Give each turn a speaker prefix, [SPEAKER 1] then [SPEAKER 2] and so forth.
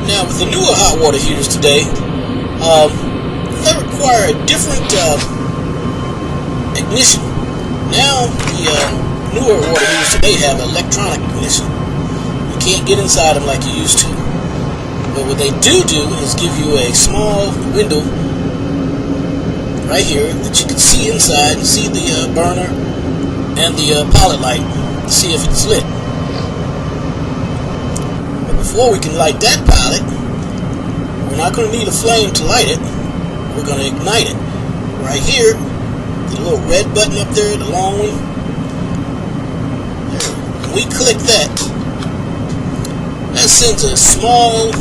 [SPEAKER 1] Now, with the newer hot water heaters today, they require a different ignition. Now, the newer water heaters today have electronic ignition. You can't get inside them like you used to. But what they do is give you a small window right here that you can see inside and see the burner and the pilot light to see if it's lit. But before we can light that pilot, we're not going to need a flame to light it. We're going to ignite it. Right here, the little red button up there, the long one. When we click that, that sends a small